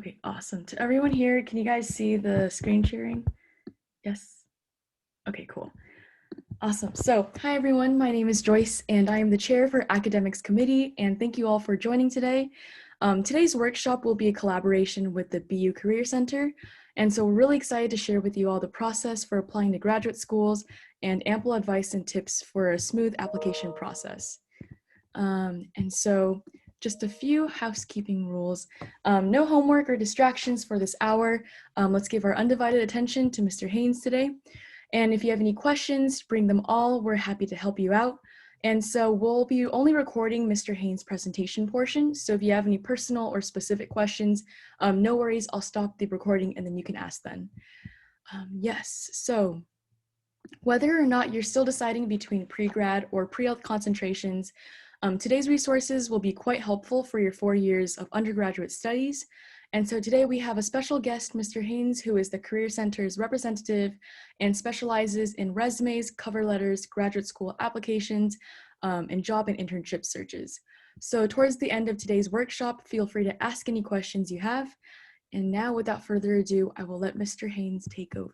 Okay, awesome. To everyone here, can you guys see the screen sharing? Yes? Okay, cool. Awesome. So, hi everyone, my name is Joyce and I am the chair for Academics Committee, and thank you all for joining today. Today's workshop will be a collaboration with the BU Career Center, and so we're really excited to share with you all the process for applying to graduate schools and ample advice and tips for a smooth application process. Just a few housekeeping rules. No homework or distractions for this hour. Let's give our undivided attention to Mr. Haynes today. And if you have any questions, bring them all. We're happy to help you out. And so we'll be only recording Mr. Haynes' presentation portion. So if you have any personal or specific questions, no worries, I'll stop the recording and then you can ask then. Yes, so whether or not you're still deciding between pre-grad or pre-health concentrations, today's resources will be quite helpful for your 4 years of undergraduate studies. And so today we have a special guest, Mr. Haynes, who is the Career Center's representative and specializes in resumes, cover letters, graduate school applications, and job and internship searches. So towards the end of today's workshop, feel free to ask any questions you have. And now, without further ado, I will let Mr. Haynes take over.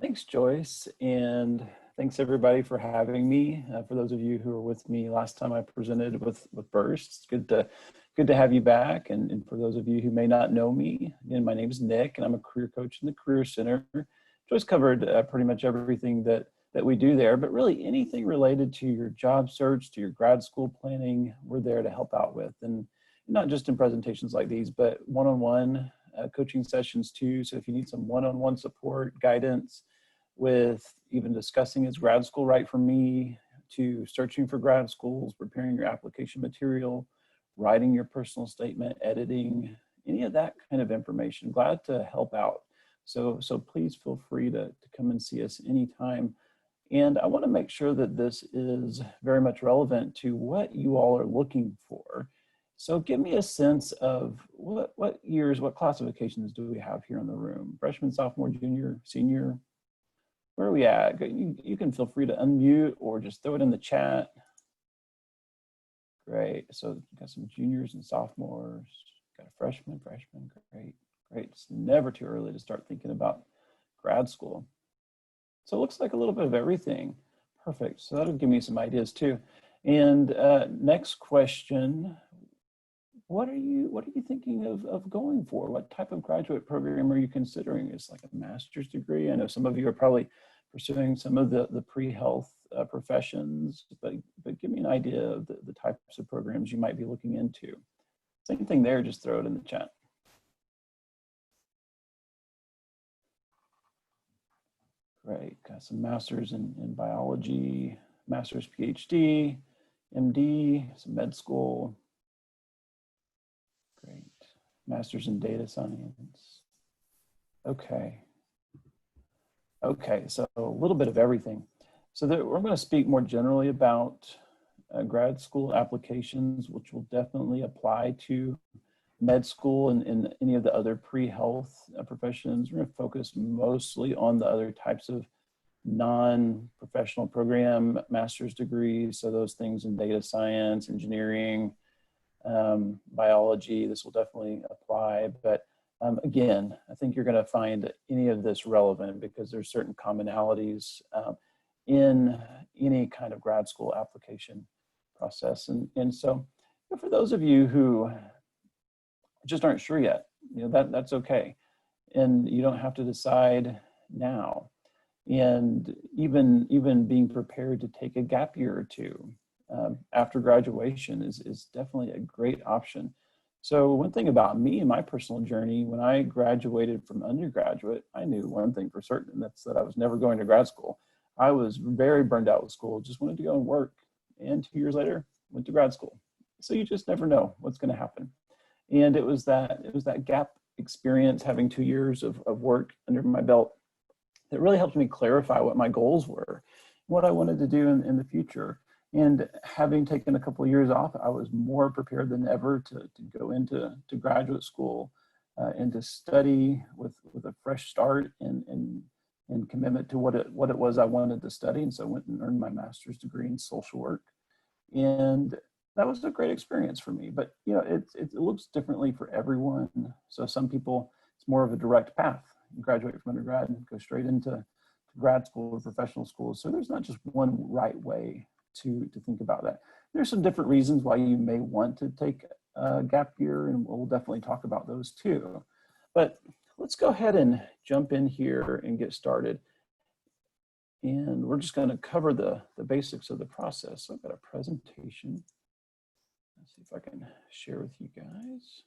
Thanks, Joyce, and thanks everybody for having me. For those of you who were with me last time I presented with Burst, it's good to have you back. And for those of you who may not know me, again, my name is Nick, and I'm a career coach in the Career Center. Joyce covered pretty much everything that we do there, but really anything related to your job search, to your grad school planning, we're there to help out with. And not just in presentations like these, but one-on-one coaching sessions too. So if you need some one-on-one support, guidance with even discussing is grad school right for me, to searching for grad schools, preparing your application material, writing your personal statement, editing, any of that kind of information, glad to help out. So please feel free to come and see us anytime. And I want to make sure that this is very much relevant to what you all are looking for. So give me a sense of what years, what classifications do we have here in the room? Freshman, sophomore, junior, senior? Where are we at? You can feel free to unmute or just throw it in the chat. Great, so got some juniors and sophomores, got a freshman, great. It's never too early to start thinking about grad school. So it looks like a little bit of everything. Perfect, so that'll give me some ideas too. And next question, what are you thinking of going for? What type of graduate program are you considering? Is like a master's degree? I know some of you are probably pursuing some of the pre-health professions, but give me an idea of the types of programs you might be looking into. Same thing there, just throw it in the chat. Great, got some masters in biology, master's PhD, MD, some med school. Great, master's in data science. Okay, so a little bit of everything. So we're going to speak more generally about grad school applications, which will definitely apply to med school and any of the other pre-health professions. We're going to focus mostly on the other types of non-professional program master's degrees. So those things in data science, engineering, biology, this will definitely apply. But again, I think you're going to find any of this relevant because there's certain commonalities in any kind of grad school application process. And so for those of you who just aren't sure yet, that's okay. And you don't have to decide now. And even being prepared to take a gap year or two after graduation is definitely a great option. So one thing about me and my personal journey, when I graduated from undergraduate, I knew one thing for certain, and that's that I was never going to grad school. I was very burned out with school, just wanted to go and work. And 2 years later, went to grad school. So you just never know what's going to happen. And it was that gap experience, having 2 years of work under my belt, that really helped me clarify what my goals were, what I wanted to do in the future. And having taken a couple of years off, I was more prepared than ever to go into graduate school and to study with a fresh start and commitment to what it was I wanted to study. And so I went and earned my master's degree in social work. And that was a great experience for me. But you know, it looks differently for everyone. So some people, it's more of a direct path. You graduate from undergrad and go straight into grad school or professional school. So there's not just one right way to think about that. There's some different reasons why you may want to take a gap year, and we'll definitely talk about those too. But let's go ahead and jump in here and get started. And we're just going to cover the basics of the process. So I've got a presentation. Let's see if I can share with you guys.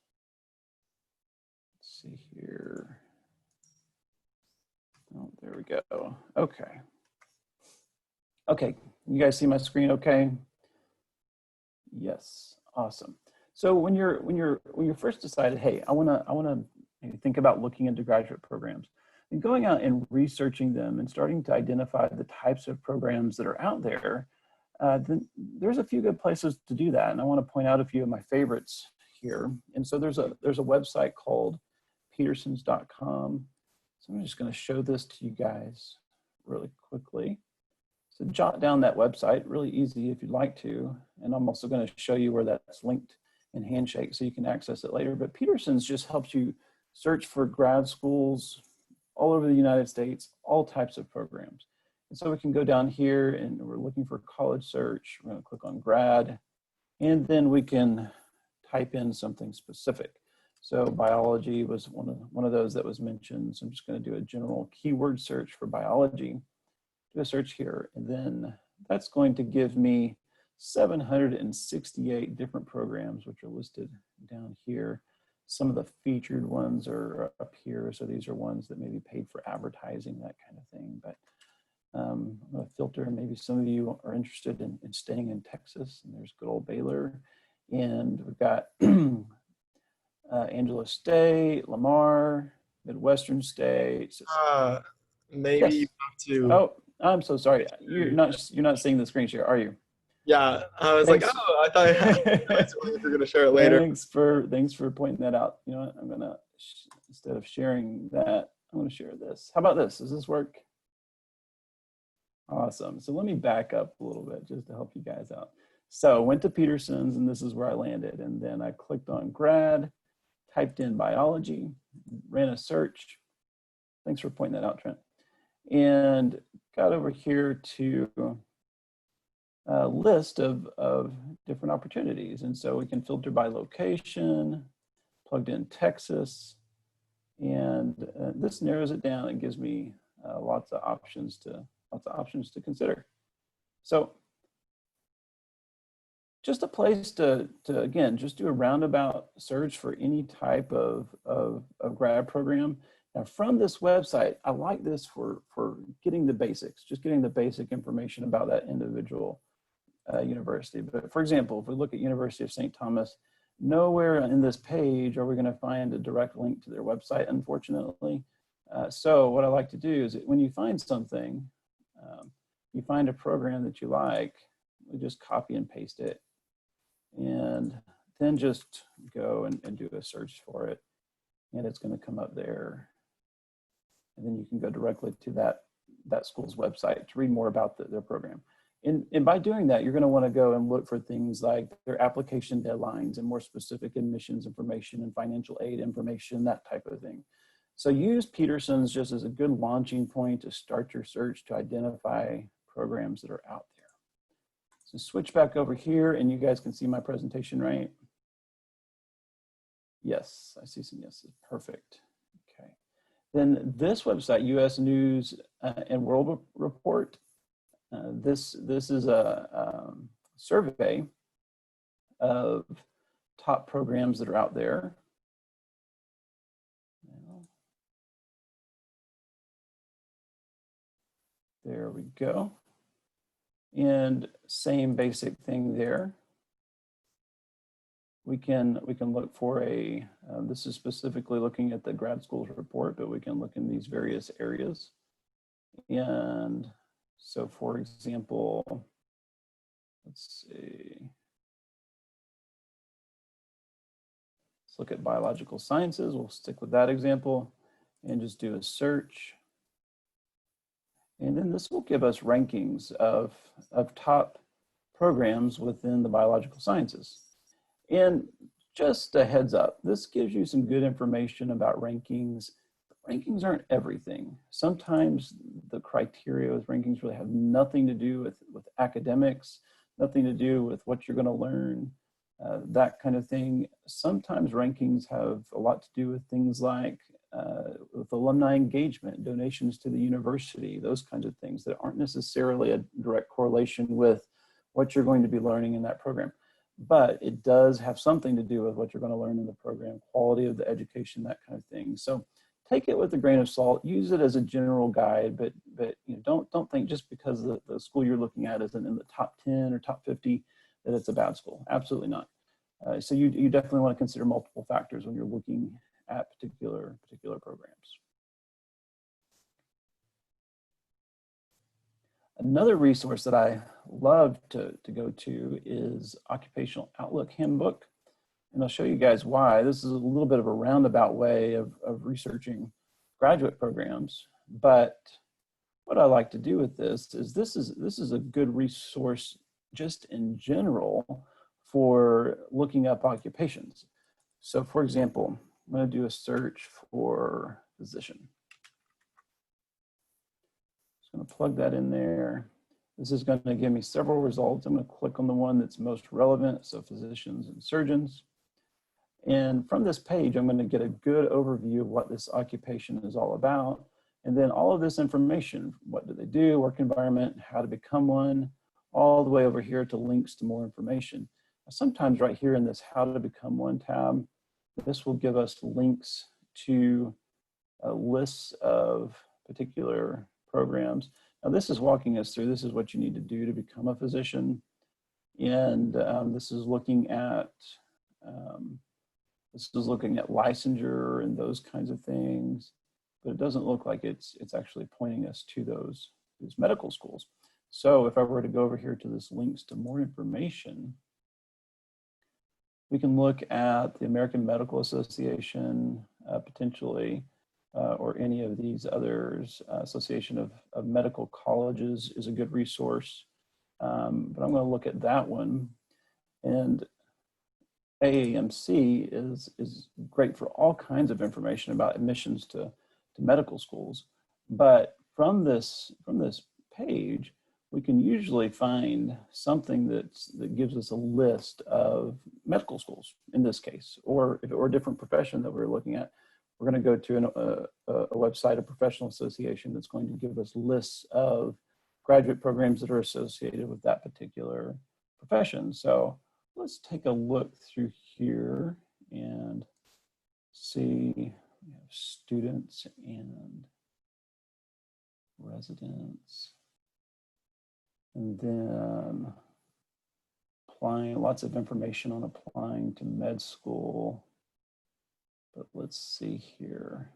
Let's see here. Oh, there we go. Okay. Okay, you guys see my screen okay? Yes, awesome. So when you're first decided, hey, I wanna maybe think about looking into graduate programs, and going out and researching them and starting to identify the types of programs that are out there, then there's a few good places to do that. And I want to point out a few of my favorites here. And so there's a website called petersons.com. So I'm just going to show this to you guys really quickly. So jot down that website, really easy if you'd like to. And I'm also going to show you where that's linked in Handshake so you can access it later. But Petersons just helps you search for grad schools all over the United States, all types of programs. And so we can go down here and we're looking for college search. We're going to click on grad, and then we can type in something specific. So biology was one of those that was mentioned. So I'm just going to do a general keyword search for biology. Do a search here, and then that's going to give me 768 different programs, which are listed down here. Some of the featured ones are up here. So these are ones that may be paid for advertising, that kind of thing. But I'm going to filter, and maybe some of you are interested in staying in Texas, and there's good old Baylor. And we've got Angelo State, Lamar, Midwestern States. Maybe Yes. you have to. Oh, I'm so sorry. You're not seeing the screen share, are you? Yeah, I was Thanks. like, oh, I thought you were going to share it later. Thanks for pointing that out. You know what? I'm gonna, instead of sharing that, I'm gonna share this. How about this? Does this work? Awesome. So let me back up a little bit just to help you guys out. So went to Petersons, and this is where I landed. And then I clicked on grad, typed in biology, ran a search. Thanks for pointing that out, Trent. And got over here to a list of different opportunities. And so we can filter by location, plugged in Texas, and this narrows it down and gives me lots of options to consider. So just a place to again, just do a roundabout search for any type of grad program. Now from this website, I like this for getting the basics, just getting the basic information about that individual university. But for example, if we look at University of St. Thomas, nowhere in this page are we going to find a direct link to their website, unfortunately. So what I like to do is when you find something, you find a program that you like, we just copy and paste it, and then just go and do a search for it, and it's going to come up there. And then you can go directly to that school's website to read more about their program. And by doing that, you're going to want to go and look for things like their application deadlines and more specific admissions information and financial aid information, that type of thing. So use Petersons just as a good launching point to start your search to identify programs that are out there. So switch back over here, and you guys can see my presentation, right? Yes, I see some yeses. Perfect. Okay. Then this website, U.S. News and World Report, this is a survey of top programs that are out there. There we go. And same basic thing there. We can look for a, this is specifically looking at the grad schools report, but we can look in these various areas. And so for example, let's see. Let's look at biological sciences. We'll stick with that example and just do a search. And then this will give us rankings of top programs within the biological sciences. And just a heads up, this gives you some good information about rankings. Rankings aren't everything. Sometimes the criteria with rankings really have nothing to do with academics, nothing to do with what you're going to learn, that kind of thing. Sometimes rankings have a lot to do with things like with alumni engagement, donations to the university, those kinds of things that aren't necessarily a direct correlation with what you're going to be learning in that program. But it does have something to do with what you're going to learn in the program, quality of the education, that kind of thing. So take it with a grain of salt, use it as a general guide, but you know, don't think just because the school you're looking at isn't in the top 10 or top 50 that it's a bad school. Absolutely not. So you definitely want to consider multiple factors when you're looking at particular programs. Another resource that I love to go to is Occupational Outlook Handbook. And I'll show you guys why. This is a little bit of a roundabout way of researching graduate programs. But what I like to do with this is a good resource just in general for looking up occupations. So for example, I'm going to do a search for physician. I'm going to plug that in there. This is going to give me several results. I'm going to click on the one that's most relevant, so physicians and surgeons. And from this page, I'm going to get a good overview of what this occupation is all about. And then all of this information, what do they do, work environment, how to become one, all the way over here to links to more information. Sometimes right here in this how to become one tab, this will give us links to lists of particular programs. Now this is walking us through, this is what you need to do to become a physician. And this is looking at licensure and those kinds of things, but it doesn't look like it's actually pointing us to those medical schools. So if I were to go over here to this links to more information, we can look at the American Medical Association, potentially, or any of these others. Association of Medical Colleges is a good resource, but I'm going to look at that one. And AAMC is great for all kinds of information about admissions to medical schools. But from this page, we can usually find something that gives us a list of medical schools in this case, or a different profession that we're looking at. We're going to go to a website, a professional association that's going to give us lists of graduate programs that are associated with that particular profession. So let's take a look through here and see. We have students and residents. And then applying, lots of information on applying to med school. But let's see here.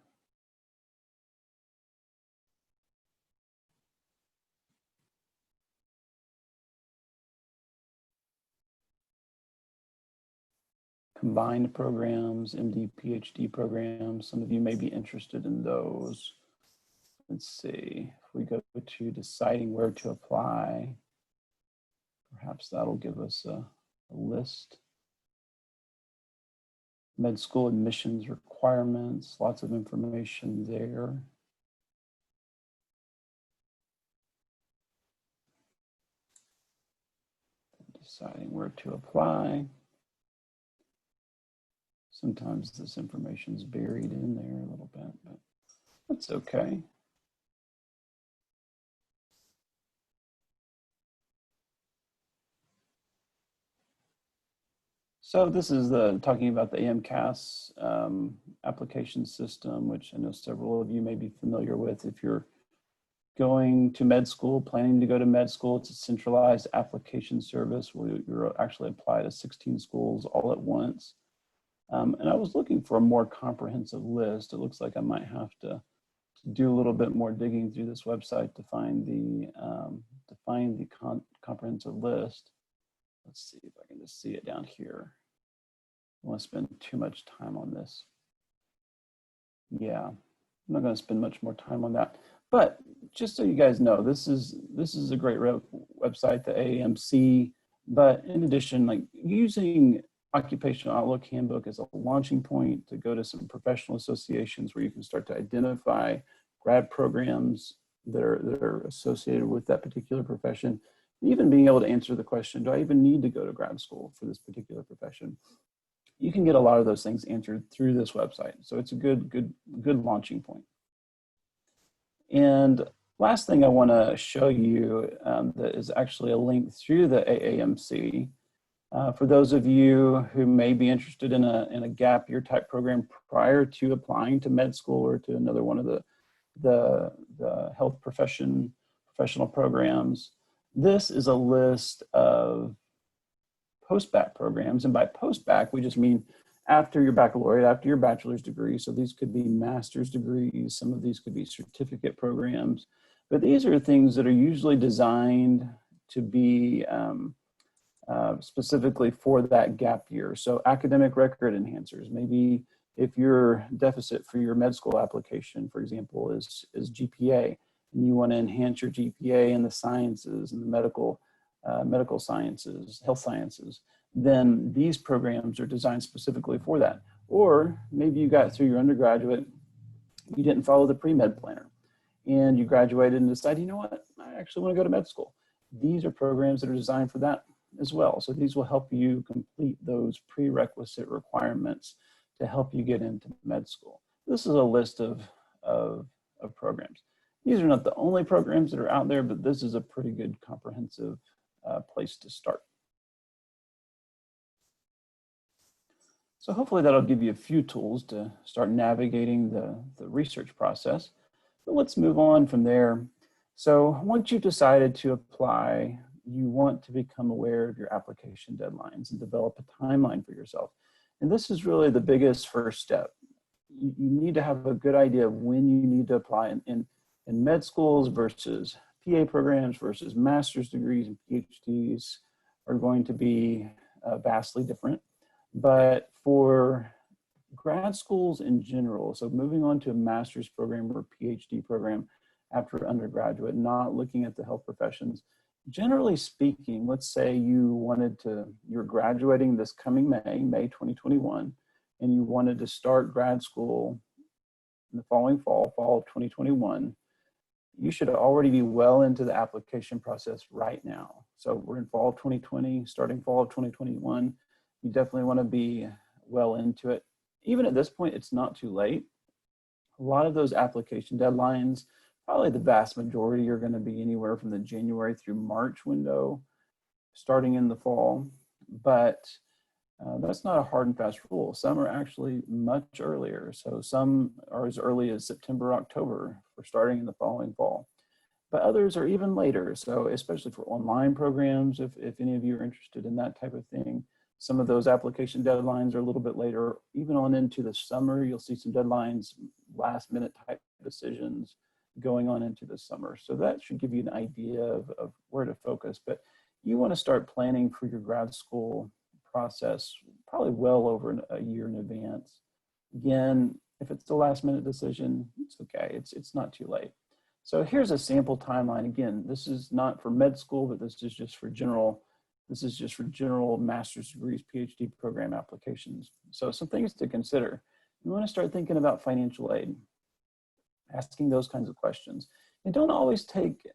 Combined programs, MD, PhD programs. Some of you may be interested in those. Let's see, if we go to deciding where to apply, perhaps that'll give us a list. Med school admissions requirements, lots of information there. Deciding where to apply. Sometimes this information is buried in there a little bit, but that's okay. So this is talking about the AMCAS application system, which I know several of you may be familiar with. If you're going to med school, planning to go to med school, it's a centralized application service where you actually apply to 16 schools all at once. And I was looking for a more comprehensive list. It looks like I might have to do a little bit more digging through this website to find the comprehensive list. Let's see if I can just see it down here. I don't want to spend too much time on this. Yeah, I'm not going to spend much more time on that. But just so you guys know, this is a great website, the AAMC But in addition, like using Occupational Outlook Handbook as a launching point to go to some professional associations where you can start to identify grad programs that are associated with that particular profession. Even being able to answer the question, do I even need to go to grad school for this particular profession? You can get a lot of those things answered through this website. So it's a good launching point. And last thing I want to show you that is actually a link through the AAMC. For those of you who may be interested in a gap year type program prior to applying to med school or to another one of the health professional programs, this is a list of postbac programs. And by postbac, we just mean after your baccalaureate, after your bachelor's degree. So these could be master's degrees. Some of these could be certificate programs. But these are things that are usually designed to be specifically for that gap year. So academic record enhancers, maybe if your deficit for your med school application, for example, is GPA, and you want to enhance your GPA in the sciences and the medical sciences, health sciences, then these programs are designed specifically for that. Or maybe you got through your undergraduate, you didn't follow the pre-med planner, and you graduated and decided, you know what, I actually want to go to med school. These are programs that are designed for that as well. So these will help you complete those prerequisite requirements to help you get into med school. This is a list of programs. These are not the only programs that are out there, but this is a pretty good comprehensive place to start. So hopefully that'll give you a few tools to start navigating the research process. But let's move on from there. So once you've decided to apply, you want to become aware of your application deadlines and develop a timeline for yourself. And this is really the biggest first step. You need to have a good idea of when you need to apply in med schools versus PA programs versus master's degrees and PhDs are going to be vastly different. But for grad schools in general, so moving on to a master's program or PhD program after undergraduate, not looking at the health professions, generally speaking, let's say you're graduating this coming May 2021, and you wanted to start grad school in the following fall of 2021, you should already be well into the application process right now. So we're in fall of 2020, starting fall of 2021. You definitely want to be well into it. Even at this point, it's not too late. A lot of those application deadlines, probably the vast majority are going to be anywhere from the January through March window, starting in the fall. But that's not a hard and fast rule. Some are actually much earlier. So some are as early as September, October for starting in the following fall. But others are even later. So especially for online programs, if any of you are interested in that type of thing, some of those application deadlines are a little bit later. Even on into the summer, you'll see some deadlines, last minute type decisions going on into the summer. So that should give you an idea of where to focus. But you want to start planning for your grad school process probably well over a year in advance. Again, if it's the last minute decision, it's okay. It's not too late. So here's a sample timeline. Again, this is not for med school, but this is just for general master's degrees, PhD program applications. So some things to consider. You want to start thinking about financial aid, asking those kinds of questions. And don't always take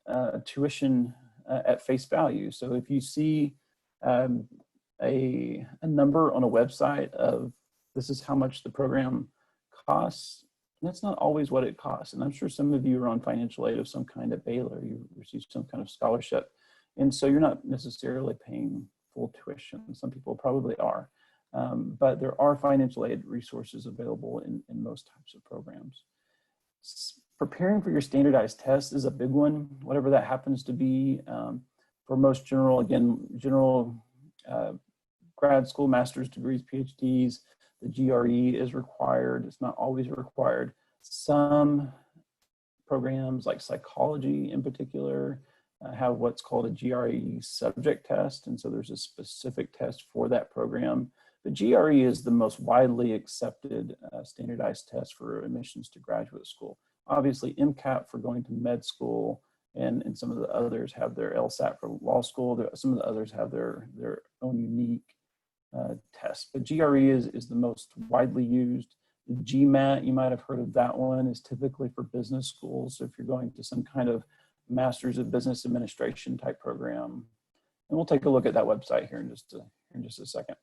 tuition at face value. So if you see a number on a website of this is how much the program costs, that's not always what it costs. And I'm sure some of you are on financial aid of some kind at Baylor. You receive some kind of scholarship. And so you're not necessarily paying full tuition. Some people probably are. But there are financial aid resources available in most types of programs. Preparing for your standardized test is a big one, whatever that happens to be. For most general grad school, master's degrees, PhDs, the GRE is required. It's not always required. Some programs like psychology in particular have what's called a GRE subject test. And so there's a specific test for that program. The GRE is the most widely accepted standardized test for admissions to graduate school. Obviously, MCAT for going to med school and some of the others have their LSAT for law school. Some of the others have their own unique tests. But GRE is the most widely used. The GMAT, you might have heard of that one, is typically for business schools. So if you're going to some kind of Master's of Business Administration type program, and we'll take a look at that website here in just a second.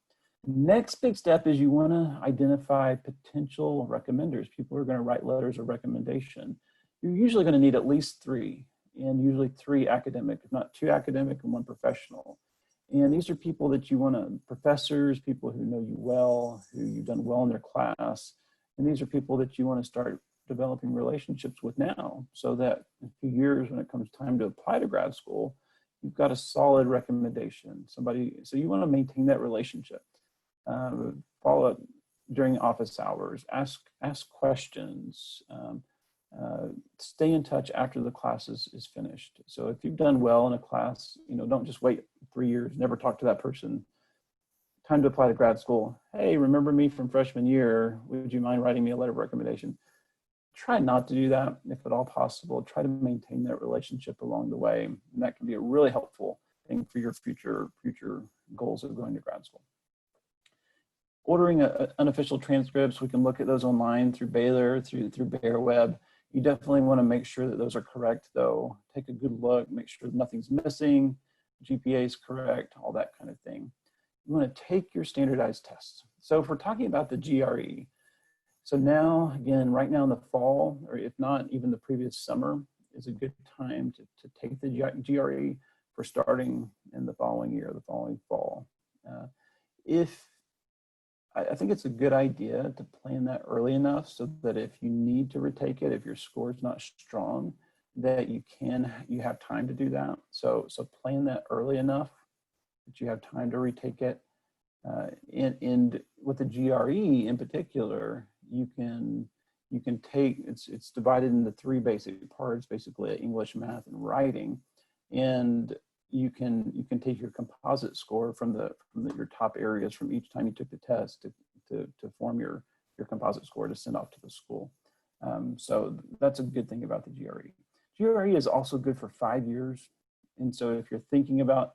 Next big step is you want to identify potential recommenders, people who are going to write letters of recommendation. You're usually going to need at least 3, and usually 3 academic, if not 2 academic and 1 professional. And these are people that you want to, professors, people who know you well, who you've done well in their class. And these are people that you want to start developing relationships with now, so that in a few years when it comes time to apply to grad school, you've got a solid recommendation. Somebody, so you want to maintain that relationship. Follow up during office hours, ask questions, stay in touch after the class is finished. So if you've done well in a class, don't just wait 3 years, never talk to that person. Time to apply to grad school. Hey, remember me from freshman year? Would you mind writing me a letter of recommendation? Try not to do that if at all possible. Try to maintain that relationship along the way. And that can be a really helpful thing for your future goals of going to grad school. Ordering unofficial transcripts, we can look at those online through Baylor, through BearWeb. You definitely want to make sure that those are correct though. Take a good look, make sure nothing's missing, GPA is correct, all that kind of thing. You want to take your standardized tests. So if we're talking about the GRE, so now, again, right now in the fall, or if not even the previous summer, is a good time to take the GRE for starting in the following year, the following fall. I think it's a good idea to plan that early enough so that if you need to retake it, if your score is not strong, that you have time to do that. So plan that early enough that you have time to retake it. And with the GRE in particular, you can take, it's divided into 3 basic parts, basically English, math, and writing. And you can take your composite score from your top areas from each time you took the test to form your composite score to send off to the school. So that's a good thing about the GRE. GRE is also good for 5 years. And so if you're thinking about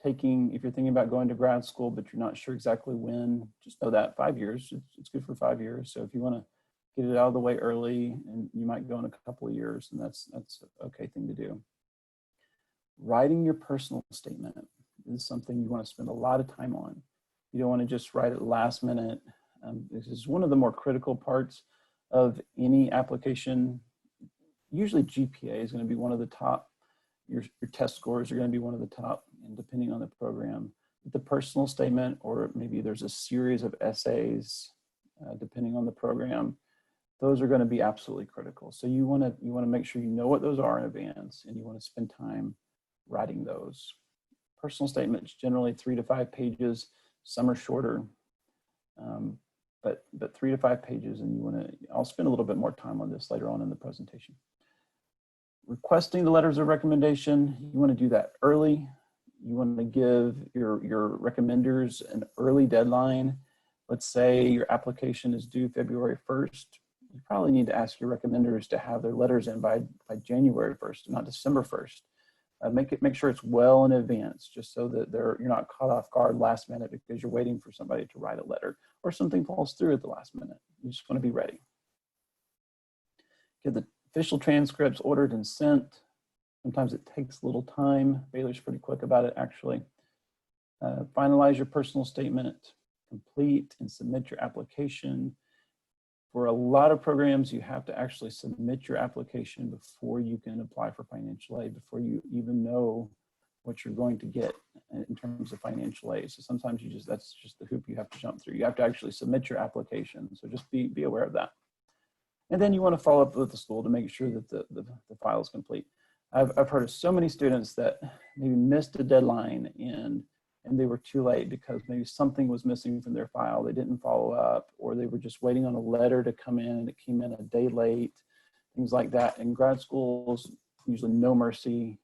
going to grad school, but you're not sure exactly when, just know that 5 years, it's good for 5 years. So if you want to get it out of the way early, and you might go in a couple of years, and that's an okay thing to do. Writing your personal statement is something you want to spend a lot of time on. You don't want to just write it last minute. This is one of the more critical parts of any application. Usually GPA is going to be one of the top. Your test scores are going to be one of the top, and depending on the program. The personal statement, or maybe there's a series of essays, depending on the program, those are going to be absolutely critical. So you want to make sure you know what those are in advance, and you want to spend time writing those. Personal statements generally 3 to 5 pages. Some are shorter, but 3 to 5 pages, and I'll spend a little bit more time on this later on in the presentation. Requesting the letters of recommendation, you want to do that early. You want to give your recommenders an early deadline. Let's say your application is due February 1st. You probably need to ask your recommenders to have their letters in by January 1st, not December 1st. Make sure it's well in advance, just so that you're not caught off guard last minute because you're waiting for somebody to write a letter or something falls through at the last minute. You just want to be ready. Get the official transcripts ordered and sent. Sometimes it takes a little time. Baylor's pretty quick about it, actually. Finalize your personal statement, complete and submit your application. For a lot of programs, you have to actually submit your application before you can apply for financial aid, before you even know what you're going to get in terms of financial aid. So sometimes that's just the hoop you have to jump through. You have to actually submit your application. So just be aware of that. And then you want to follow up with the school to make sure that the file is complete. I've heard of so many students that maybe missed a deadline and they were too late because maybe something was missing from their file. They didn't follow up, or they were just waiting on a letter to come in and it came in a day late, things like that. In grad schools, usually no mercy.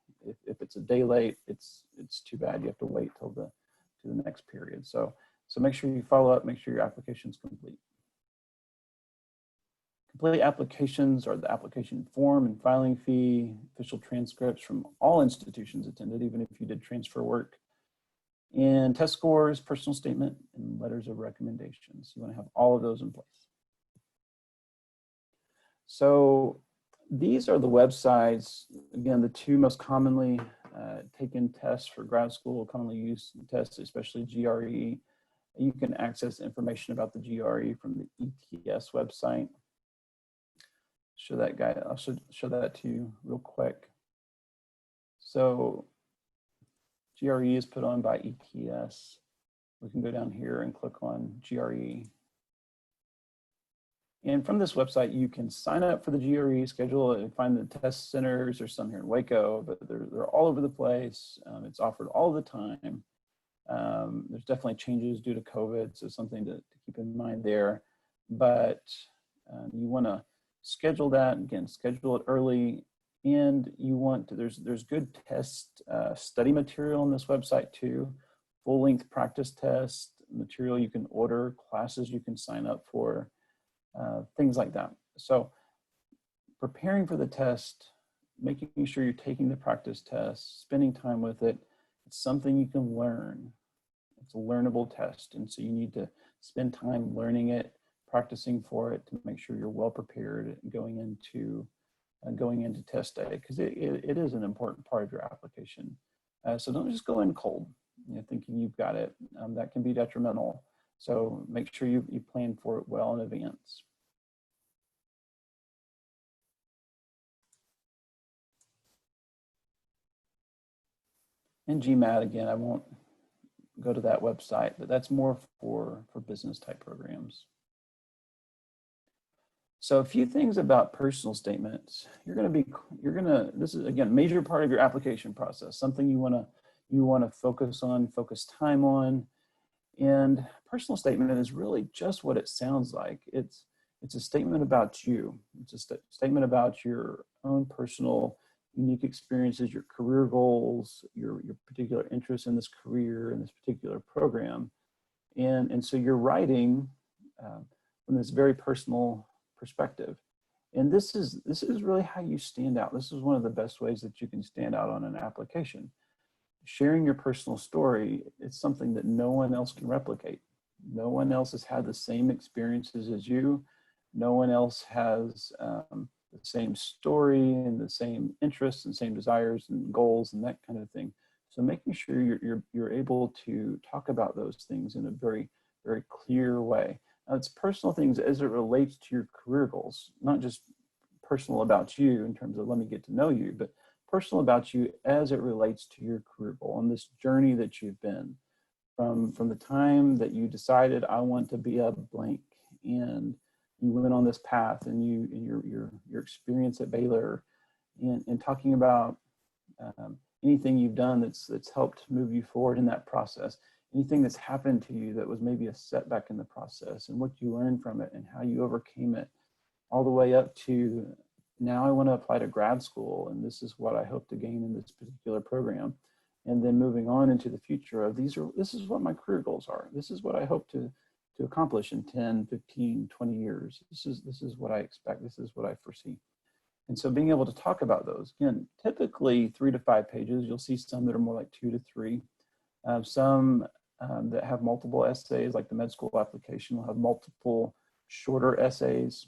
If it's a day late, it's too bad. You have to wait till the next period. So make sure you follow up, make sure your application is complete. Complete applications are the application form and filing fee, official transcripts from all institutions attended, even if you did transfer work, and test scores, personal statement, and letters of recommendations. You want to have all of those in place. So these are the websites, again, the two most commonly taken tests for grad school, commonly used tests, especially GRE. You can access information about the GRE from the ETS website. I'll show that to you real quick. So GRE is put on by ETS. We can go down here and click on GRE. And from this website, you can sign up for the GRE, schedule it, and find the test centers. There's some here in Waco, but they're all over the place. It's offered all the time. There's definitely changes due to COVID, so something to keep in mind there. But you want to schedule that, again, schedule it early. And you want to, there's good test study material on this website too, full-length practice test material you can order, classes you can sign up for. Things like that. So preparing for the test, making sure you're taking the practice test, spending time with it, it's something you can learn. It's a learnable test. And so you need to spend time learning it, practicing for it to make sure you're well prepared going into test day, because it is an important part of your application. So don't just go in cold, thinking you've got it. That can be detrimental. So make sure you plan for it well in advance. And GMAT, again, I won't go to that website, but that's more for business type programs. So a few things about personal statements. This is, again, a major part of your application process, something you want to focus time on. And personal statement is really just what it sounds like. It's a statement about you. It's a statement about your own personal unique experiences, your career goals, your particular interests in this career, in this particular program. And so you're writing from this very personal perspective. And this is really how you stand out. This is one of the best ways that you can stand out on an application. Sharing your personal story, it's something that no one else can replicate. No one else has had the same experiences as you. No one else has the same story and the same interests and same desires and goals and that kind of thing. So making sure you're able to talk about those things in a very, very clear way. Now, it's personal things as it relates to your career goals, not just personal about you in terms of let me get to know you, but personal about you as it relates to your career goal and this journey that you've been from the time that you decided I want to be a blank, and you went on this path, and your experience at Baylor, and talking about anything you've done that's helped move you forward in that process, anything that's happened to you that was maybe a setback in the process, and what you learned from it and how you overcame it, all the way up to now I want to apply to grad school, and this is what I hope to gain in this particular program. And then moving on into the future of this is what my career goals are. This is what I hope to accomplish in 10, 15, 20 years. This is what I expect. This is what I foresee. And so being able to talk about those, again, typically 3 to 5 pages. You'll see some that are more like 2 to 3. Some that have multiple essays, like the med school application will have multiple shorter essays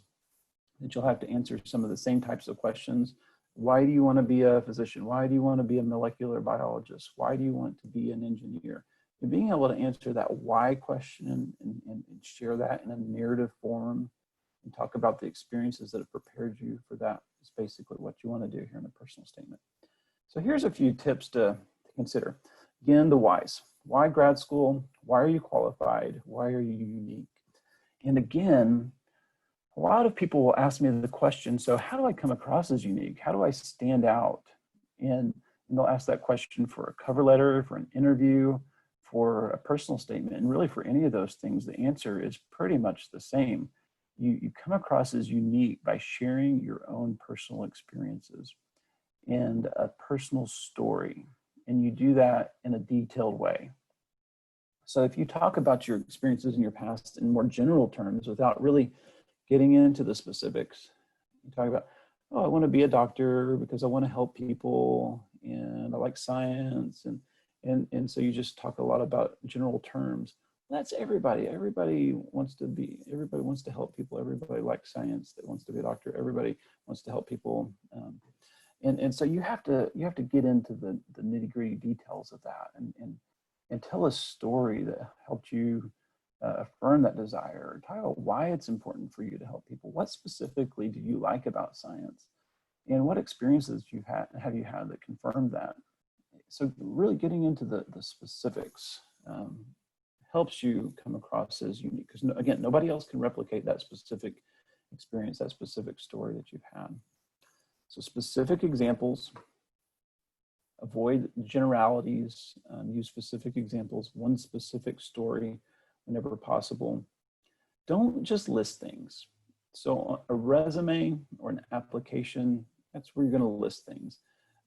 that you'll have to answer some of the same types of questions. Why do you want to be a physician? Why do you want to be a molecular biologist? Why do you want to be an engineer? And being able to answer that why question and share that in a narrative form and talk about the experiences that have prepared you for that is basically what you want to do here in a personal statement. So here's a few tips to consider. Again, the whys. Why grad school? Why are you qualified? Why are you unique? And again, a lot of people will ask me the question, so how do I come across as unique? How do I stand out? And they'll ask that question for a cover letter, for an interview, for a personal statement, and really for any of those things, the answer is pretty much the same. You come across as unique by sharing your own personal experiences and a personal story, and you do that in a detailed way. So if you talk about your experiences in your past in more general terms without really getting into the specifics. You talk about, oh, I want to be a doctor because I want to help people and I like science. And so you just talk a lot about general terms. That's everybody. Everybody wants to help people. Everybody likes science that wants to be a doctor. Everybody wants to help people. And so you have to get into the nitty-gritty details of that and tell a story that helped you affirm that desire. Talk about why it's important for you to help people. What specifically do you like about science? And what experiences have you had that confirmed that? So really getting into the specifics helps you come across as unique, because again, nobody else can replicate that specific experience, that specific story that you've had. So specific examples, avoid generalities, use specific examples, one specific story whenever possible. Don't just list things. So a resume or an application, that's where you're going to list things.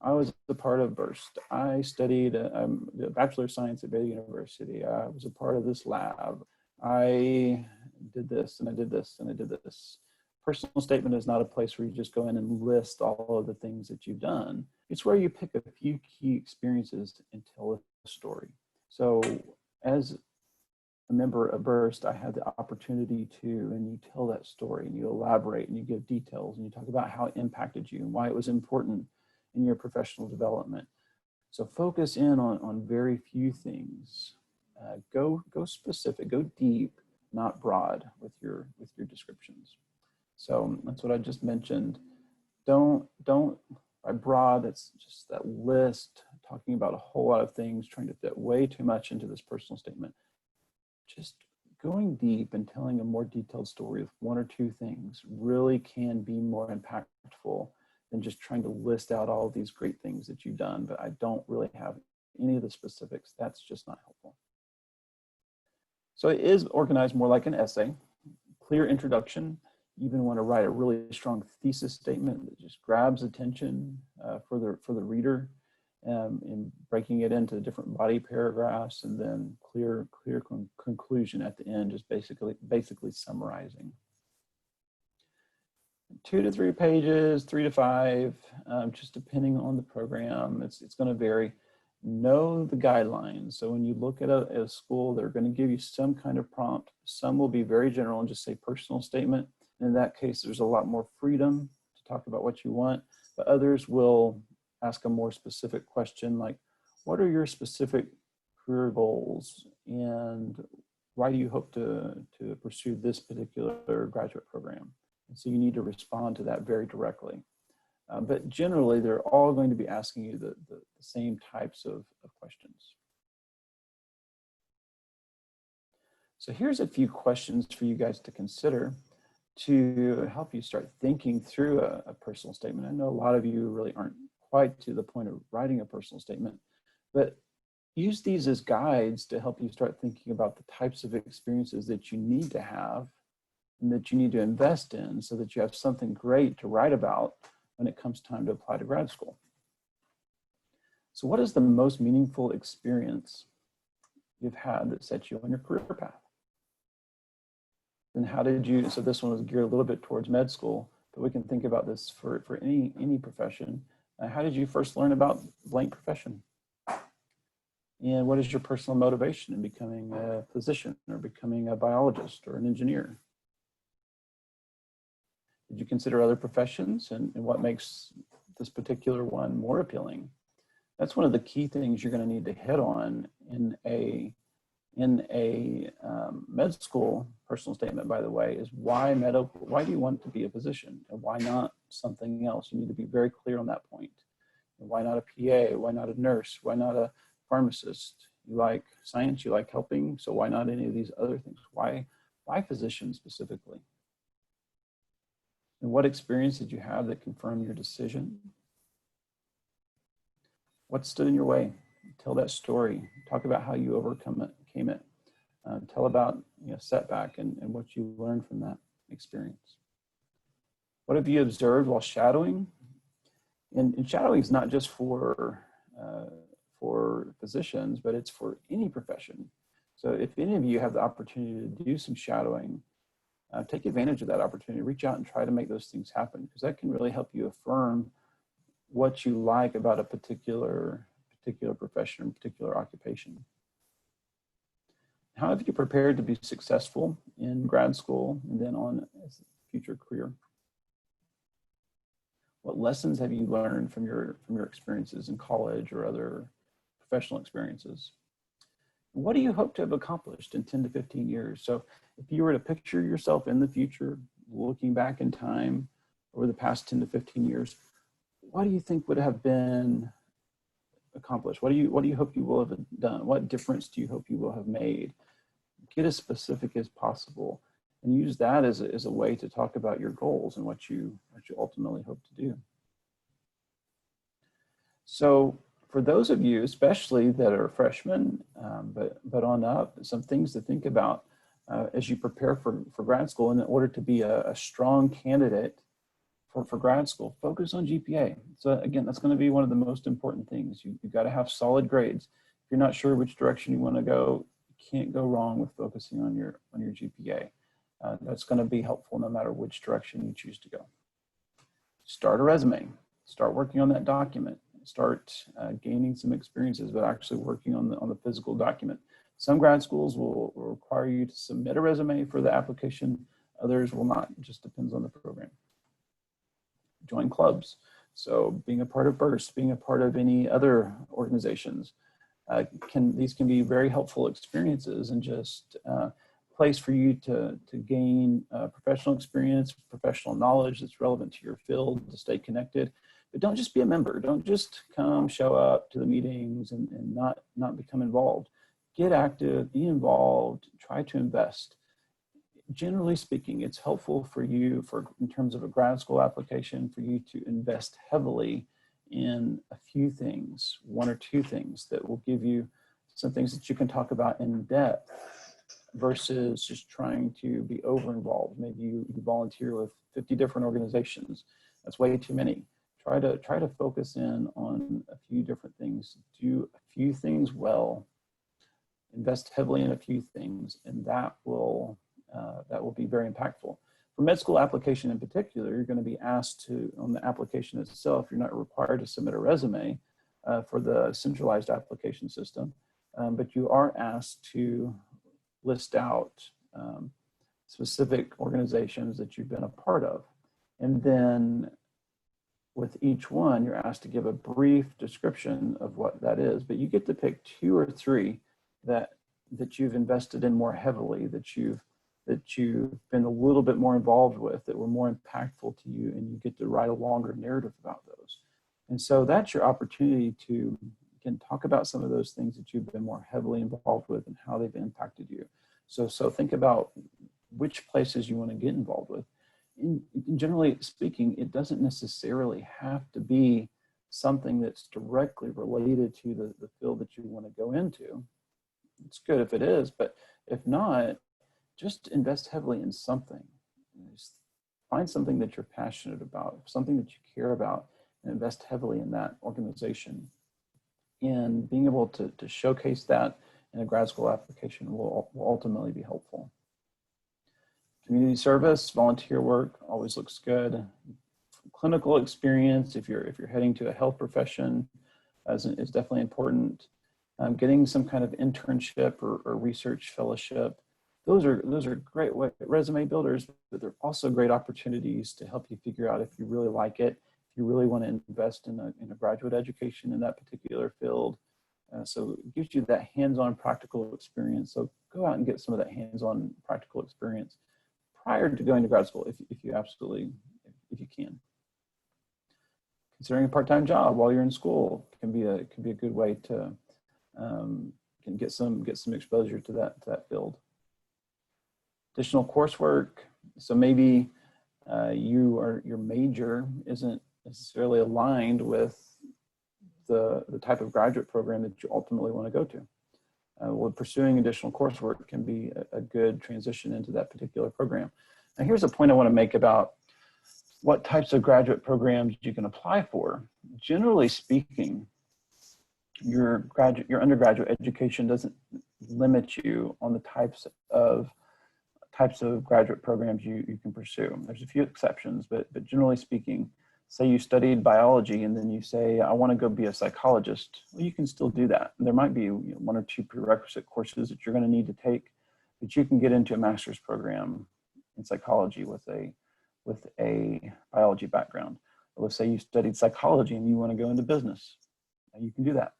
I was a part of BURST. I studied a Bachelor of Science at Baylor University. I was a part of this lab. I did this and I did this and I did this. Personal statement is not a place where you just go in and list all of the things that you've done. It's where you pick a few key experiences and tell a story. So as a member of BURST, I had the opportunity to, and you tell that story and you elaborate and you give details and you talk about how it impacted you and why it was important in your professional development. So focus in on very few things. Go specific, go deep, not broad with your descriptions. So that's what I just mentioned. Don't by broad, it's just that list, talking about a whole lot of things, trying to fit way too much into this personal statement. Just going deep and telling a more detailed story of one or two things really can be more impactful than just trying to list out all of these great things that you've done, but I don't really have any of the specifics. That's just not helpful. So it is organized more like an essay, clear introduction. You even want to write a really strong thesis statement that just grabs attention for the reader, and breaking it into different body paragraphs, and then clear conclusion at the end, just basically summarizing. 2 to 3 pages, 3 to 5, just depending on the program. It's going to vary. Know the guidelines. So when you look at a school, they're going to give you some kind of prompt. Some will be very general and just say personal statement. In that case, there's a lot more freedom to talk about what you want, but others will ask a more specific question like, what are your specific career goals and why do you hope to pursue this particular graduate program? And so you need to respond to that very directly. But generally, they're all going to be asking you the same types of questions. So here's a few questions for you guys to consider to help you start thinking through a personal statement. I know a lot of you really aren't quite to the point of writing a personal statement, but use these as guides to help you start thinking about the types of experiences that you need to have and that you need to invest in so that you have something great to write about when it comes time to apply to grad school. So what is the most meaningful experience you've had that set you on your career path? And how did you, so this one was geared a little bit towards med school, but we can think about this for any profession. How did you first learn about blank profession? And what is your personal motivation in becoming a physician or becoming a biologist or an engineer? Did you consider other professions and what makes this particular one more appealing? That's one of the key things you're going to need to hit on in a med school personal statement, by the way, is why do you want to be a physician and why not something else? You need to be very clear on that point. And why not a PA? Why not a nurse? Why not a pharmacist? You like science, you like helping, so why not any of these other things? Why physician specifically? And what experience did you have that confirmed your decision? What stood in your way? Tell that story. Talk about how you overcame it. Tell about setback and what you learned from that experience. What have you observed while shadowing? And shadowing is not just for physicians, but it's for any profession. So if any of you have the opportunity to do some shadowing, take advantage of that opportunity. Reach out and try to make those things happen, because that can really help you affirm what you like about a particular profession or particular occupation. How have you prepared to be successful in grad school and then on as a future career? What lessons have you learned from your experiences in college or other professional experiences? What do you hope to have accomplished in 10 to 15 years? So if you were to picture yourself in the future, looking back in time over the past 10 to 15 years, what do you think would have been accomplished? What do you hope you will have done? What difference do you hope you will have made? Get as specific as possible and use that as a way to talk about your goals and what you ultimately hope to do. So for those of you, especially that are freshmen, but on up, some things to think about as you prepare for grad school. And in order to be a strong candidate for grad school, focus on GPA. So again, that's going to be one of the most important things. You've got to have solid grades. If you're not sure which direction you want to go, you can't go wrong with focusing on your GPA. That's going to be helpful no matter which direction you choose to go. Start a resume. Start working on that document. Start gaining some experiences, but actually working on the physical document. Some grad schools will require you to submit a resume for the application. Others will not. It just depends on the program. Join clubs. So being a part of Burst, being a part of any other organizations, these can be very helpful experiences and just place for you to gain professional experience, professional knowledge that's relevant to your field, to stay connected. But don't just be a member. Don't just come, show up to the meetings and not become involved. Get active, be involved, try to invest. Generally speaking, it's helpful for you in terms of a grad school application for you to invest heavily in a few things, one or two things that will give you some things that you can talk about in depth versus just trying to be over-involved. Maybe you volunteer with 50 different organizations. That's way too many. Try to focus in on a few different things. Do a few things well. Invest heavily in a few things, and that will be very impactful. For med school application in particular, you're going to be asked to, on the application itself, you're not required to submit a resume for the centralized application system, but you are asked to list out specific organizations that you've been a part of. And then with each one, you're asked to give a brief description of what that is, but you get to pick 2 or 3 that you've invested in more heavily, that you've been a little bit more involved with, that were more impactful to you, and you get to write a longer narrative about those. And so that's your opportunity to, again, talk about some of those things that you've been more heavily involved with and how they've impacted you. So think about which places you want to get involved with. Generally speaking, it doesn't necessarily have to be something that's directly related to the field that you want to go into. It's good if it is, but if not, just invest heavily in something. Just find something that you're passionate about, something that you care about, and invest heavily in that organization. And being able to showcase that in a grad school application will ultimately be helpful. Community service, volunteer work always looks good. Clinical experience, if you're heading to a health profession, is definitely important. Getting some kind of internship or research fellowship, those are great resume builders, but they're also great opportunities to help you figure out if you really like it, if you really want to invest in a graduate education in that particular field. So it gives you that hands-on practical experience. So go out and get some of that hands-on practical experience prior to going to grad school, if you can. Considering a part-time job while you're in school can be a good way to can get some exposure to that field. Additional coursework. So maybe your major isn't necessarily aligned with the type of graduate program that you ultimately want to go to. Well, pursuing additional coursework can be a good transition into that particular program. Now, here's a point I want to make about what types of graduate programs you can apply for. Generally speaking, your undergraduate education doesn't limit you on the types of types of graduate programs you can pursue. There's a few exceptions, but generally speaking, say you studied biology and then you say, I want to go be a psychologist. Well, you can still do that. There might be one or two prerequisite courses that you're going to need to take, but you can get into a master's program in psychology with a biology background. Let's say you studied psychology and you want to go into business. You can do that.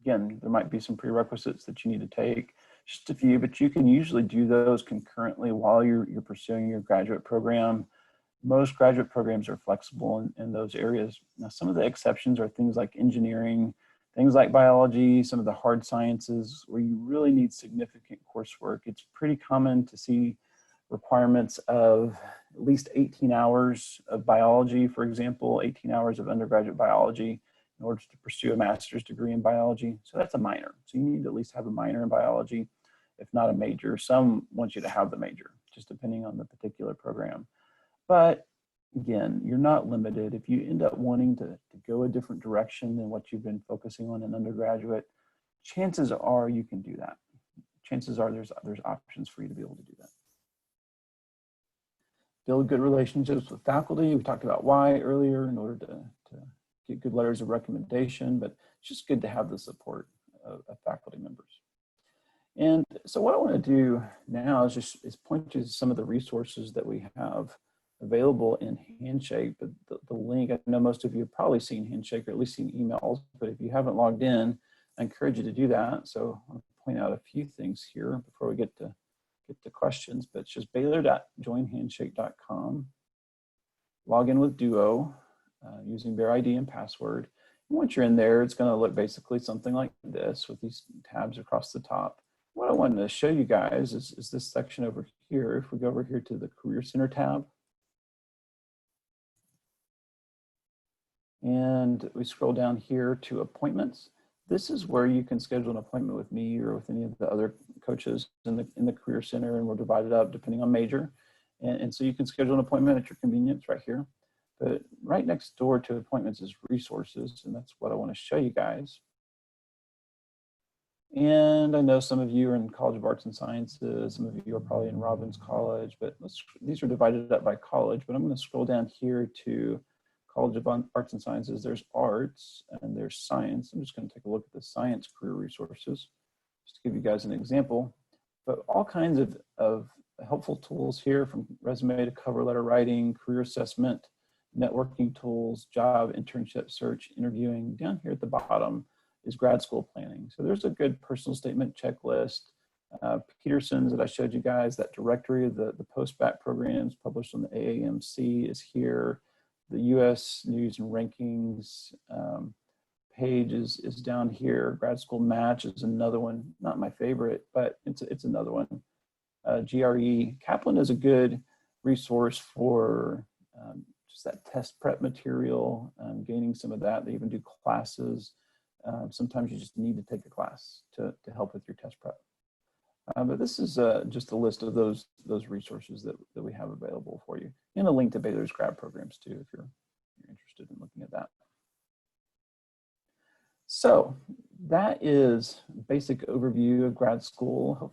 Again, there might be some prerequisites that you need to take, just a few, but you can usually do those concurrently while you're pursuing your graduate program. Most graduate programs are flexible in those areas. Now, some of the exceptions are things like engineering, things like biology, some of the hard sciences where you really need significant coursework. It's pretty common to see requirements of at least 18 hours of biology, for example, 18 hours of undergraduate biology in order to pursue a master's degree in biology. So that's a minor. So you need to at least have a minor in biology, if not a major. Some want you to have the major, just depending on the particular program. But again, you're not limited. If you end up wanting to go a different direction than what you've been focusing on in undergraduate, chances are you can do that. Chances are there's options for you to be able to do that. Build good relationships with faculty. We talked about why earlier in order to get good letters of recommendation, but it's just good to have the support of faculty members. And so what I want to do now is point you to some of the resources that we have available in Handshake. But the link, I know most of you have probably seen Handshake or at least seen emails, but if you haven't logged in, I encourage you to do that. So I'll point out a few things here before we get to questions, but it's just baylor.joinhandshake.com. Log in with Duo using their ID and password. And once you're in there, it's going to look basically something like this with these tabs across the top. What I wanted to show you guys is this section over here. If we go over here to the Career Center tab, and we scroll down here to appointments, this is where you can schedule an appointment with me or with any of the other coaches in the Career Center, and we're divided up depending on major. And so you can schedule an appointment at your convenience right here. But right next door to appointments is resources, and that's what I want to show you guys. And I know some of you are in College of Arts and Sciences, some of you are probably in Robbins College, but these are divided up by college, but I'm going to scroll down here to College of Arts and Sciences. There's arts and there's science. I'm just going to take a look at the science career resources, just to give you guys an example. But all kinds of helpful tools here, from resume to cover letter writing, career assessment, networking tools, job, internship search, interviewing. Down here at the bottom is grad school planning. So there's a good personal statement checklist. Peterson's that I showed you guys, that directory of the Postbac Programs published on the AAMC is here. The US News and Rankings page is down here. Grad School Match is another one, not my favorite, but it's another one. GRE, Kaplan is a good resource for just that test prep material, gaining some of that. They even do classes. Sometimes you just need to take a class to help with your test prep. But this is just a list of those resources that we have available for you, and a link to Baylor's grad programs too, if you're interested in looking at that. So that is a basic overview of grad school.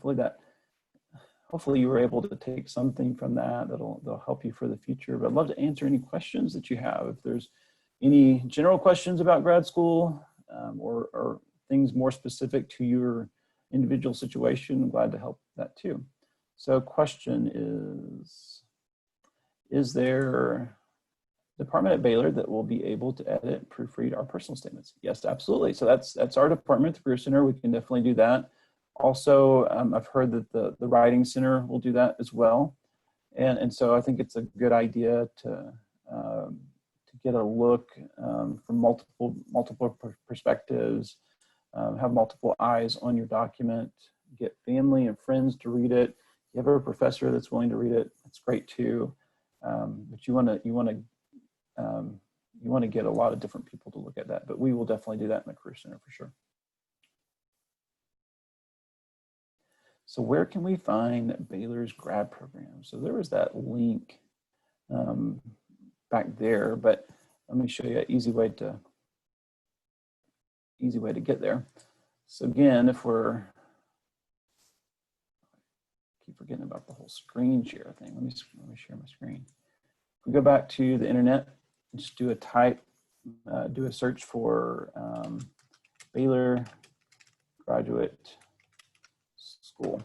Hopefully you were able to take something from that that'll help you for the future. But I'd love to answer any questions that you have. If there's any general questions about grad school or things more specific to your individual situation, I'm glad to help that too. So question is there a department at Baylor that will be able to edit, proofread our personal statements? Yes, absolutely. So that's our department, the Career Center. We can definitely do that. Also, I've heard that the Writing Center will do that as well. And so I think it's a good idea to get a look from multiple perspectives, have multiple eyes on your document, get family and friends to read it. If you have a professor that's willing to read it, that's great too. But you want to get a lot of different people to look at that. But we will definitely do that in the Career Center for sure. So where can we find Baylor's grad program? So there was that link back there, but let me show you an easy way to get there. So again, if we're keep forgetting about the whole screen share thing. Let me share my screen. If we go back to the internet, just do a search for Baylor Graduate School.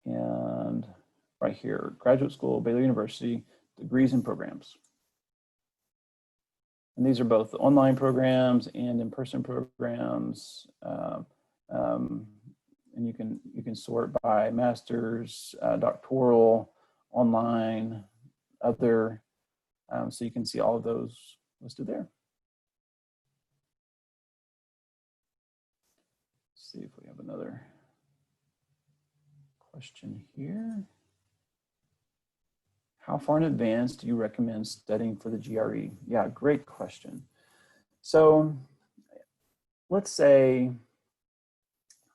And right here, Graduate School, Baylor University, degrees and programs. And these are both online programs and in-person programs. And you can sort by master's, doctoral, online, other. So you can see all of those listed there. Let's see if we have another question here. How far in advance do you recommend studying for the GRE? Yeah, great question. So let's say,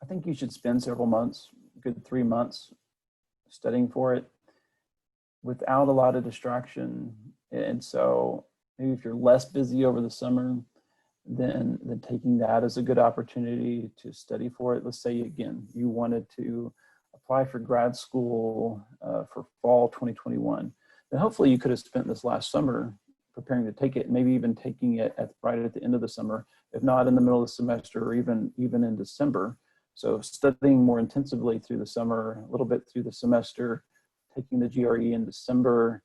I think you should spend several months, a good 3 months, studying for it without a lot of distraction. And so maybe if you're less busy over the summer, then taking that as a good opportunity to study for it. Let's say, again, you wanted to apply for grad school for fall 2021. Then hopefully you could have spent this last summer preparing to take it, maybe even taking it right at the end of the summer, if not in the middle of the semester or even in December. So studying more intensively through the summer, a little bit through the semester, taking the GRE in December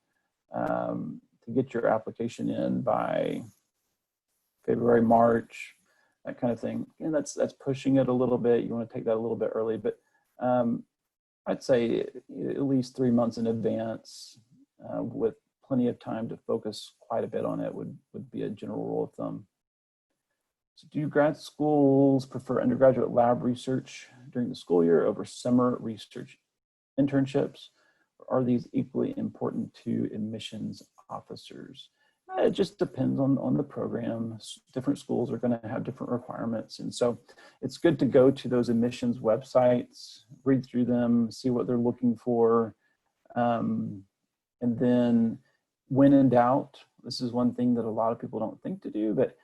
to get your application in by February, March, that kind of thing. And that's pushing it a little bit. You want to take that a little bit early, but I'd say at least 3 months in advance with plenty of time to focus quite a bit on it would be a general rule of thumb. So do grad schools prefer undergraduate lab research during the school year over summer research internships? Or are these equally important to admissions officers? It just depends on the program. Different schools are going to have different requirements. And so it's good to go to those admissions websites, read through them, see what they're looking for. And then when in doubt, this is one thing that a lot of people don't think to do, but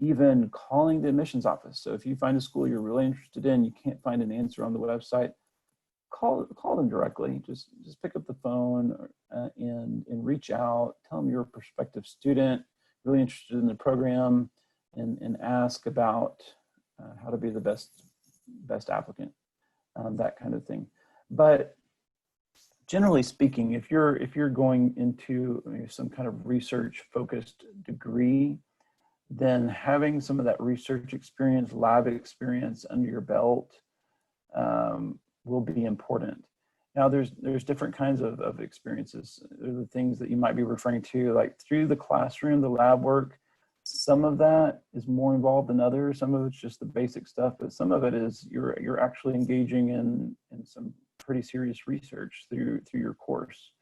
even calling the admissions office. So if you find a school you're really interested in, you can't find an answer on the website, call them directly. Just pick up the phone and reach out. Tell them you're a prospective student, really interested in the program, and ask about how to be the best applicant, that kind of thing. But generally speaking, if you're going into some kind of research-focused degree, then having some of that research experience, lab experience under your belt will be important. Now there's different kinds of experiences. There's the things that you might be referring to, like through the classroom, the lab work. Some of that is more involved than others. Some of it's just the basic stuff, but some of it is you're actually engaging in some pretty serious research through your course.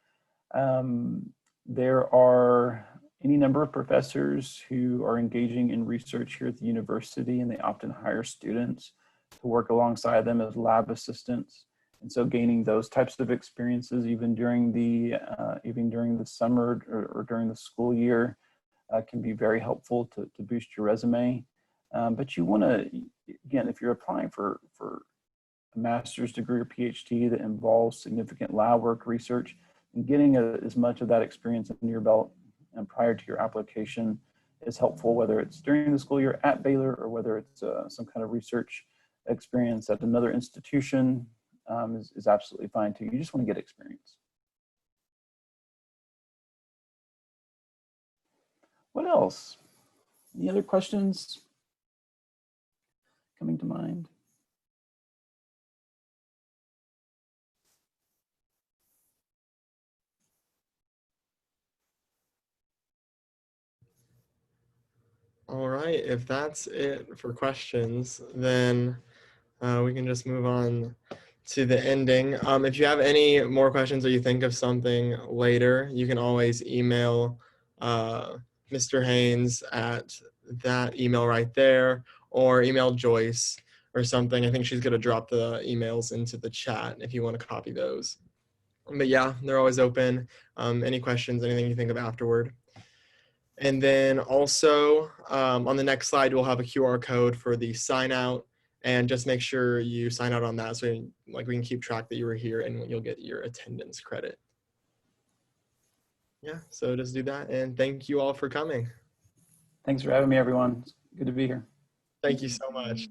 There are any number of professors who are engaging in research here at the university, and they often hire students to work alongside them as lab assistants. And so gaining those types of experiences even during the summer or during the school year can be very helpful to boost your resume. But you want to, again, if you're applying for a master's degree or PhD that involves significant lab work research, and getting as much of that experience in your belt and prior to your application is helpful, whether it's during the school year at Baylor or whether it's some kind of research experience at another institution is absolutely fine too. You just want to get experience. What else? Any other questions coming to mind? All right, if that's it for questions, then we can just move on to the ending. If you have any more questions or you think of something later, you can always email Mr. Haynes at that email right there, or email Joyce or something. I think she's going to drop the emails into the chat if you want to copy those. But yeah, they're always open. Any questions, anything you think of afterward. And then also on the next slide, we'll have a QR code for the sign out And just make sure you sign out on that so we can keep track that you were here and you'll get your attendance credit. Yeah, so just do that. And thank you all for coming. Thanks for having me, everyone. It's good to be here. Thank you so much.